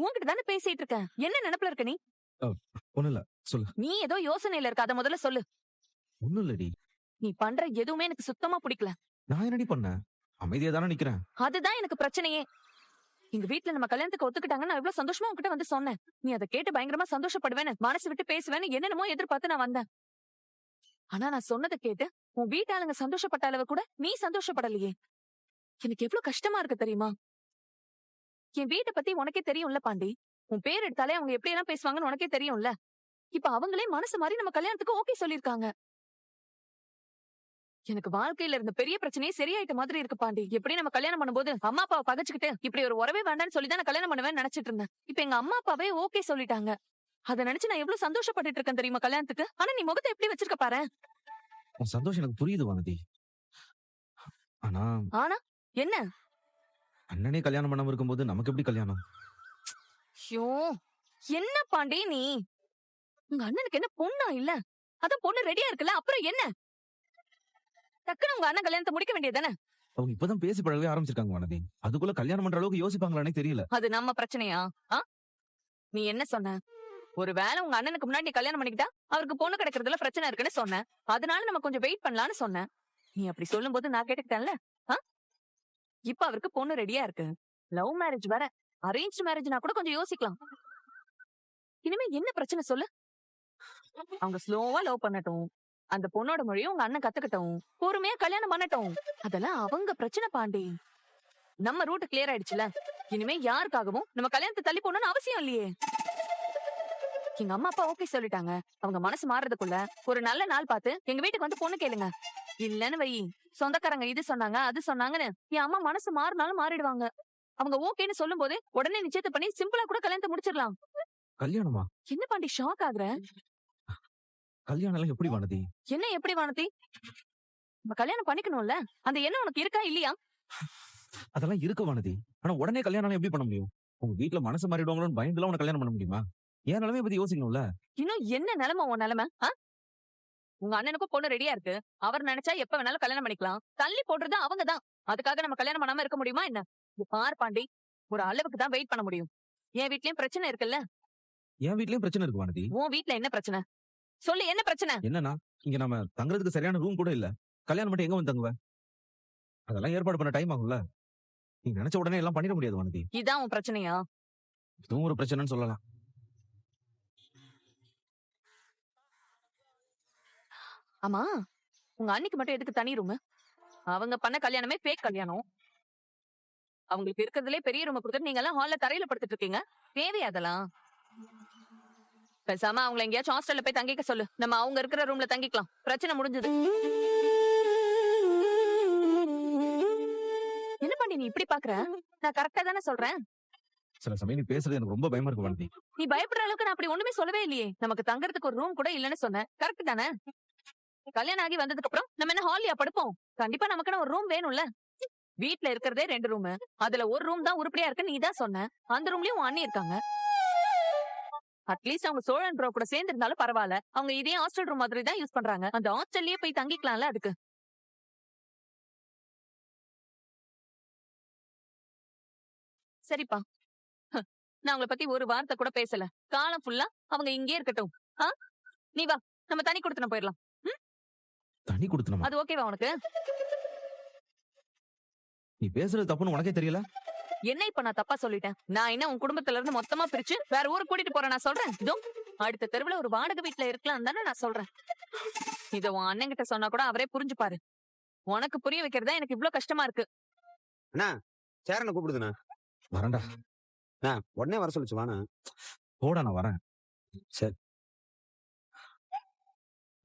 உன்கிட்ட தானே பேசிட்டு இருக்கேன். என்ன நினைப்புல இருக்க நீ? ஒண்ணும் இல்ல, சொல்லு. நீ ஏதோ யோசனையில இருக்க, அத முதல்ல சொல்லு. ஒண்ணும் இல்லடி. நீ பண்ற எதுவுமே எனக்கு சுத்தமா பிடிக்கல. நான் என்னடி பண்ணேன்? அமைதியா தானே நிக்கிறேன். அதுதான் எனக்கு பிரச்சனையே. எங்க வீட்ல நம்ம கல்யாணத்துக்கு ஒத்துக்கிட்டாங்க, நான் எவ்வளவு சந்தோஷமா உன்கிட்ட வந்து சொன்னேன். நீ அதை கேட்டு பயங்கரமா சந்தோஷப்படுவேன்னு, மனசு விட்டு பேசுவேன்னு என்னென்னமோ எதிர்பார்த்து நான் வந்தேன். ஆனா நான் சொன்னதை கேட்டு உன் வீட்டாளுங்க சந்தோஷப்பட்ட அளவு கூட நீ சந்தோஷப்படலையே. எனக்கு எவ்வளவு கஷ்டமா இருக்கு தெரியுமா? என் வீட்டை பத்தி உனக்கே தெரியும்ல பாண்டி. உன் பேர் எடுத்தாலே அவங்க எப்படி எல்லாம் பேசுவாங்கன்னு உனக்கே தெரியும்ல. இப்ப அவங்களே மனசு மாதிரி நம்ம கல்யாணத்துக்கு ஓகே சொல்லிருக்காங்க. எனக்கு வாழ்க்கையில இருந்த பெரிய பிரச்சனையே சரியாயிட்ட மாதிரி இருக்கு பாண்டி. எப்படி நம்ம கல்யாணம் பண்ணும்போது அம்மா அப்பாவை பகச்சுக்கிட்டு இப்படி ஒரு உறவே வேண்டாம்னு சொல்லிதான் நான் கல்யாணம் பண்ணுவேன்னு நினைச்சிட்டு இருந்தேன். இப்ப எங்க அம்மா அப்பாவே ஓகே சொல்லிட்டாங்க. அதை நினைச்சு நான் எவ்வளவு சந்தோஷப்பட்டுட்டு இருக்கேன் தெரியுமா கல்யாணத்துக்கு. ஆனா நீ முகத்தை எப்படி வச்சிருக்க பாரு. உன் சந்தோஷம் எனக்கு புரியுது வானதி. ஆனா ஆனா என்ன? அண்ணனே கல்யாணம் பண்ணாம இருக்கும்போது நமக்கு எப்படி கல்யாணம்? ஐயோ, என்ன பாண்டி நீ? உங்க அண்ணனுக்கு என்ன பொண்ணா இல்ல? அதான் பொண்ணு ரெடியா இருக்குல்ல, அப்புறம் என்ன? டக்குனு உங்க அண்ணன் கல்யாணத்தை முடிக்க வேண்டியதானே? அவங்க இப்பதான் பேசி பழகவே ஆரம்பிச்சிருக்காங்க வானதி. அதுக்குள்ள கல்யாணம் பண்ற அளவுக்கு யோசிப்பாங்களானே தெரியல. அது நம்ம பிரச்சனையா? நீ என்ன சொன்ன? ஒருவேளை உங்க அண்ணனுக்கு முன்னாடி நீ கல்யாணம் பண்ணிக்கிட்டா அவருக்கு பொண்ணு கிடைக்கிறதுல பிரச்சனை இருக்குன்னு சொன்ன. அதனால நம்ம கொஞ்சம் வெயிட் பண்ணலாம்னு சொன்னேன். நீ அப்படி சொல்லும் போது நான் கேட்டுக்கிட்டேன்ல. இப்ப அவருக்கு பொண்ணு ரெடியா இருக்கு. லவ் மேரேஜ் வேற. அரேஞ்ச் மேரேஜ்னா கூட கொஞ்சம் யோசிக்கலாம். இனிமே என்ன பிரச்சனை சொல்லு? அவங்க ஸ்லோவா லவ் பண்ணட்டும். அந்த பொண்ணோட மொழியும் உங்க அண்ணன் கத்துக்கட்டும். பொறுமையா கல்யாணம் பண்ணட்டும். அதெல்லாம் அவங்க பிரச்சனை பாண்டி. நம்ம ரூட் கிளியர் ஆயிடுச்சுல. இனிமே யாருக்காகவும் நம்ம கல்யாணத்தை தள்ளி போடணும்னு அவசியம் இல்லையே. எங்க அம்மா அப்பா ஓகே சொல்லிட்டாங்க. அவங்க மனசு மாறதுக்குள்ள ஒரு நல்ல நாள் பார்த்து எங்க வீட்டுக்கு வந்து பொண்ணு கேளுங்க. இல்லன்னு வை, சொந்தக்காரங்க இது சொன்னாங்க அது சொன்னாங்கன்னு என் அம்மா மனசு மாறினாலும் மாறிடுவாங்க. அவங்க ஓகேன்னு சொல்லும் போதே உடனே நிச்சயத்தை பண்ணி சிம்பிளா கூட கல்யாணத்தை முடிச்சிடலாம். கல்யாணமா? என்ன பாண்டி ஷாக் ஆகுற? கல்யாணம் எல்லாம் எப்படி வானதி? என்ன எப்படி வானதி? நம்ம கல்யாணம் பண்ணிக்கணும்ல, அந்த எண்ணம் உனக்கு இருக்கா இல்லையா? அதெல்லாம் இருக்க வானதி. ஆனா உடனே கல்யாணம் எப்படி பண்ண முடியும்? உங்க வீட்டுல மனசு மாறிடுவாங்களோன்னு பயந்துலாம் உனக்கு கல்யாணம் பண்ண முடியுமா? என் நிலைமையை பத்தி யோசிக்கணும்ல. இன்னும் என்ன நிலைமை உன் நிலைமை? உங்க அண்ணனுக்கும் பொண்ணு ரெடியா இருக்கு. அவர் நினைச்சா எப்ப வேணாலும் கல்யாணம் பண்ணிக்கலாம். தள்ளி போடுறது அவங்கதான். அதுக்காக நம்ம கல்யாணம் பண்ணாம இருக்க முடியுமா என்ன? பார் பாண்டி, ஒரு அளவுக்கு தான் வெயிட் பண்ண முடியும். என் வீட்லயும் பிரச்சனை இருக்குல்ல. என் வீட்லயும் பிரச்சனை இருக்கு வானதி. உன் வீட்ல என்ன பிரச்சனை சொல்லு? என்ன பிரச்சனை? என்னன்னா, இங்க நம்ம தங்குறதுக்கு சரியான ரூம் கூட இல்ல. கல்யாணம் மட்டும் எங்க வந்து தங்குவ? அதெல்லாம் ஏற்பாடு பண்ண டைம் ஆகும்ல. நீ நினைச்ச உடனே எல்லாம் பண்ணிட முடியாது வானதி. இதான் உன் பிரச்சனையா? இதுவும் ஒரு பிரச்சனைன்னு சொல்லலாம். ஆமா, உங்க அண்ணிக்கு மட்டும் எதுக்கு தனி ரூம்? அவங்க பண்ண கல்யாணமே ஃபேக் கல்யாணம். அவங்களுக்கு இருக்கிறதுலே பெரிய ரூம் கொடுத்துட்டு நீங்க எல்லாம் ஹால்ல தரையில படுத்துட்டு இருக்கீங்க. தேவையா அதெல்லாம்? பேசாம அவங்கள எங்கேயாச்சும் ஹாஸ்டல்ல போய் தங்கிக்க சொல்லு. நம்ம அவங்க இருக்கிற ரூம்ல தங்கிக்கலாம். பிரச்சனை முடிஞ்சது. என்ன பண்ணி நீ இப்படி பாக்குற? நான் கரெக்டா தானே சொல்றேன். சில சமயம் நீ பேசுறது எனக்கு ரொம்ப பயமா இருக்கு வானதி. நீ பயப்படுற அளவுக்கு நான் அப்படி ஒண்ணுமே சொல்லவே இல்லையே. நமக்கு தங்கறதுக்கு ஒரு ரூம் கூட இல்லன்னு சொன்னேன். கரெக்ட் தானே? கல்யாணம் ஆகி வந்ததுக்கு அப்புறம் நம்ம என்ன ஹாலியா படுப்போம்? கண்டிப்பா நமக்குன்னு ஒரு ரூம் வேணும்ல. வீட்ல இருக்கிறதே 2 ரூம். அதுல ஒரு ரூம் தான் உருப்படியா இருக்கு நீ தான் சொன்ன. அந்த ரூம்லயும் உன் அண்ணி இருக்காங்க. அட்லீஸ்ட் அவங்க சோழன் ப்ரோ கூட சேர்ந்து இருந்தாலும் பரவாயில்ல. அவங்க இதே ஹாஸ்டல் ரூம் மாதிரி தான் யூஸ் பண்றாங்க. அந்த ஹாஸ்டல்லயே போய் தங்கிக்கலாம்ல அதுக்கு. சரிப்பா, நான் அவங்கள பத்தி ஒரு வார்த்தை கூட பேசல. காலம் ஃபுல்லா அவங்க இங்கே இருக்கட்டும். நீ வா, நம்ம தனி கொடுத்துன போயிடலாம். தனி கொடுத்தனமா? அது ஓகேவா உனக்கு? நீ பேசுறது தப்புன்னு உனக்கே தெரியல. என்ன இப்ப நான் தப்பா சொல்லிட்டேன்? நான் என்ன உன் குடும்பத்துல இருந்து மொத்தமா பிரிச்சு வேற ஊருக்கு கூட்டிட்டு போறேன் நான் சொல்றேன். இதோ அடுத்த தெருவுல ஒரு வாடகை வீட்டுல இருக்கலாம் தானே நான் சொல்றேன். இத உன் அண்ணன் கிட்ட சொன்னா கூட அவரே புரிஞ்சுப்பாரு. உனக்கு புரிய வைக்கிறதா எனக்கு இவ்ளோ கஷ்டமா இருக்கு. அண்ணா, சேரனை கூப்பிடுதுண்ணா. வரேன்டா. உடனே வர சொல்லிச்சு வாண்ணா. போடா, நான் வரேன். சரி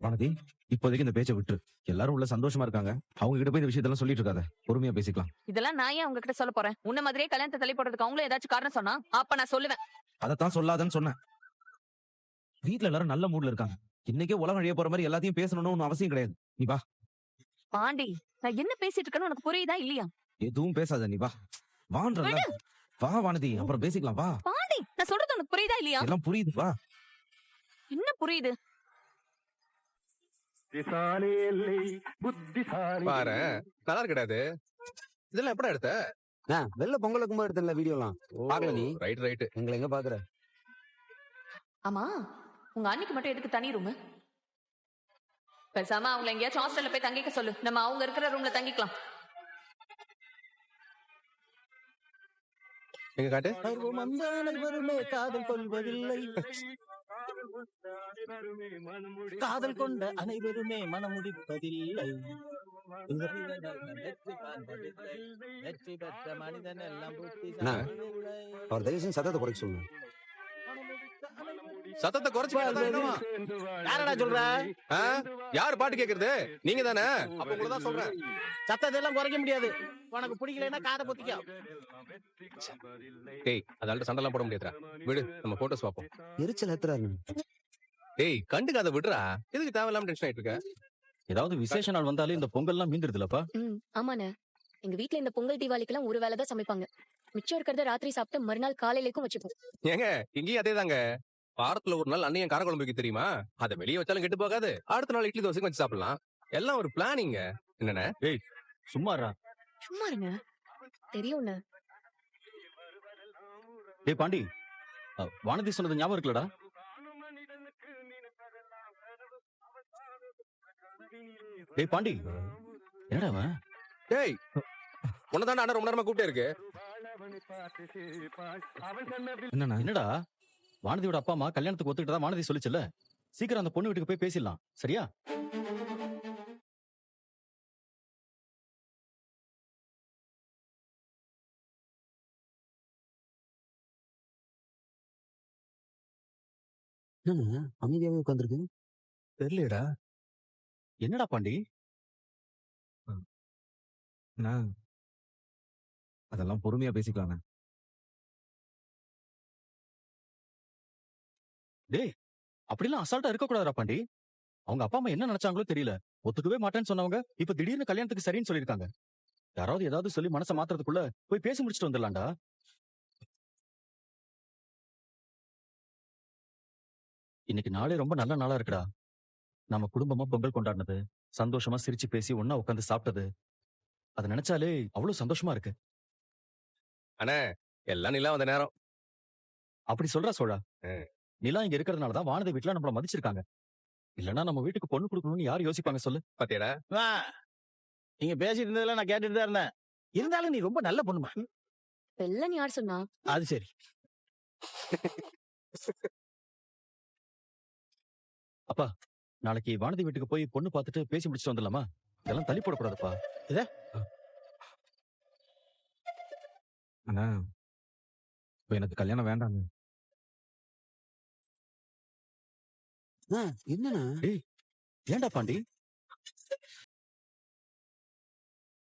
வானதி, இப்போதைக்கு இந்த பேச்சை விட்டு. எல்லாரும் உள்ள சந்தோஷமா இருக்காங்க. அவங்க கிட்ட போய் இந்த விஷயத்தெல்லாம் சொல்லிட்டு இருக்காத. பொறுமையா பேசிக்கலாம். இதெல்லாம் நான் ஏன் உங்ககிட்ட சொல்ல போறேன்? உன்ன மாதிரியே கல்யாணத்தை தள்ளி போடுறதுக்கு அவங்களும் ஏதாச்சும் காரணம் சொன்னா அப்ப நான் சொல்லுவேன். அதத்தான் சொல்லாதன்னு சொன்னேன். வீட்டுல எல்லாரும் நல்ல மூட்ல இருக்காங்க. இன்னைக்கே உலகம் அழிய போற மாதிரி எல்லாத்தையும் பேசணும்னு அவசியம் கிடையாது. நீ வா. பாண்டி, நான் என்ன பேசிட்டு இருக்கேன்னு உனக்கு புரியுதா இல்லையா? எதுவும் பேசாத, நீ வா. வான்றல. வா வானதி, அப்புறம் பேசிக்கலாம். வா. பாண்டி, நான் சொல்றது உனக்கு புரியுதா இல்லையா? எல்லாம் புரியுது, வா. என்ன புரியுது? பாரு, நல்லா இருக்காது. இதெல்லாம் எப்படா எடுத்த? வெளில பொங்கல் வைக்கும்போது எடுத்தல வீடியோலாம் பார்க்கல நீ? Right right. எங்களை எங்க பாக்குற? ஆமா உங்க அண்ணிக்கு மட்டும் எதுக்கு தனி ரூம்? பேசாம அவங்கள எங்கேயாச்சும் ஹாஸ்டல்ல போய் தங்கிக்க சொல்லு, நம்ம அவங்க இருக்கிற ரூம்ல தங்கிக்கலாம். எங்க காட்டு. அனைவருமே காதல் கொள்வதில்லை, காதல் கொண்ட அனைவருமே மனமுடிப்பதில்லை, வெற்றி பெற்ற மனிதன் எல்லாம் அண்ணா, அவர் தயவு செஞ்சு சத்தத்தை குறைக்க சொல்லுங்க. சத்தத்தை குறைச்சு கேட்டா என்னவா? யாரடா சொல்ற? யார் பாட்டு கேக்குறது? நீங்க தானே? அப்ப உங்களை தான் சொல்றேன். சத்தத்தை எல்லாம் குறைக்க முடியாது. உனக்கு பிடிக்கலைன்னா காதை பொத்திக்கோ. டேய், அதால சண்டை போட முடியாதுடா. விடு, நம்ம போட்டோஸ் பாப்போம். எரிச்சல் ஏத்துறாரு. டேய், கண்டுக்காத விடுறா. எதுக்கு தேவையில்லாம டென்ஷன் ஆயிட்டு இருக்க? ஏதாவது விசேஷ நாள் வந்தாலே இந்த பொங்கல்லாம் மீந்துருதுலப்பா. ஆமாண்ணே. எங்க வீட்ல இந்த பொங்கல் தீபாவளிக்கெல்லாம் ஒரு வேளை தான் சமைப்பாங்க. மிச்சம் இருக்கிறத ராத்திரி சாப்பிட்டு மறுநாள் காலையிலேக்கும் வச்சுப்போம். ஏங்க, இங்கேயும் அதேதாங்க. வாரத்துல ஒரு நாள் அண்ணியன் காரக்குழம்பு வைக்க தெரியுமா? அதை வெளியே வச்சாலும் கெட்டு போகாது. அடுத்த நாள் இட்லி தோசைக்கு வச்சு சாப்பிடலாம். எல்லாம் ஒரு பிளானிங்க. என்னண்ணே? சும்மாரா. சும்மா இருங்க. தெரியும்ண்ணே. டேய் பாண்டி, வானதி சொன்னது ஞாபகம் இருக்குல்லடா? டேய் பாண்டி, என்னடா அவன்? டேய், உன்னதாண்டா அண்ணன் ரொம்ப நேரமா கூப்பிட்டே இருக்கு. என்னண்ணா? என்னடா வானதியோட அப்பா அம்மா கல்யாணத்துக்கு ஒத்துக்கிட்டதா வானதி சொல்லிச்சுல்ல? சீக்கிரம் அந்த பொண்ணு வீட்டுக்கு போய் பேசிடலாம், சரியா? என்னண்ணா அமைதியாவே உட்காந்துருக்கு? தெரியலடா. என்னடா பாண்டி? அண்ணா, அதெல்லாம் பொறுமையா பேசிக்கலாங்க. டேய், அப்படிலாம் அசால்ட்டா இருக்க கூடாதுடா பாண்டி. அவங்க அப்பா அம்மா என்ன நினைச்சாங்களோ தெரியல. ஒத்துக்கவே மாட்டேன்னு சொன்னவங்க இப்ப திடீர்னு கல்யாணத்துக்கு சரின்னு சொல்லிருக்காங்க. யாராவது ஏதாவது சொல்லி மனசை மாத்துறதுக்குள்ள போய் பேசி முடிச்சுட்டு வந்துடலாம்டா. இன்னைக்கு நாளே ரொம்ப நல்ல நாளா இருக்குடா. நம்ம குடும்பமா பொங்கல் கொண்டாடினது, சந்தோஷமா சிரிச்சு பேசி ஒன்னா உட்காந்து சாப்பிட்டது, அதை நினைச்சாலே அவ்வளவு சந்தோஷமா இருக்கு. அண்ணே, எல்லாம் நிலா வந்த நேரம். அப்படி சொல்றா சோழா. நிலா இங்க இருக்கிறதுனாலதான் வானதி வீட்டுல நம்மள மதிச்சிருக்காங்க. இல்லன்னா நம்ம வீட்டுக்கு பொண்ணு கொடுக்கணும்னு யாரு யோசிப்பாங்க சொல்லு? பாத்தியாடா? நீங்க பேசிட்டு இருந்ததெல்லாம் நான் கேட்டுட்டு தான் இருந்தேன். இருந்தாலும் நீ ரொம்ப நல்ல பொண்ணுமா. வெள்ளன்னு யார் சொன்னா? அது சரி. அப்பா, நாளைக்கு வானதி வீட்டுக்கு போய் பொண்ணு பார்த்துட்டு பேசி முடிச்சுட்டு வந்துடலாமா? இதெல்லாம் தள்ளி போடக்கூடாதுப்பா. அண்ணா, இப்ப எனக்கு கல்யாணம் வேண்டாங்க. என்னண்ணா? ஏன்டா பாண்டி?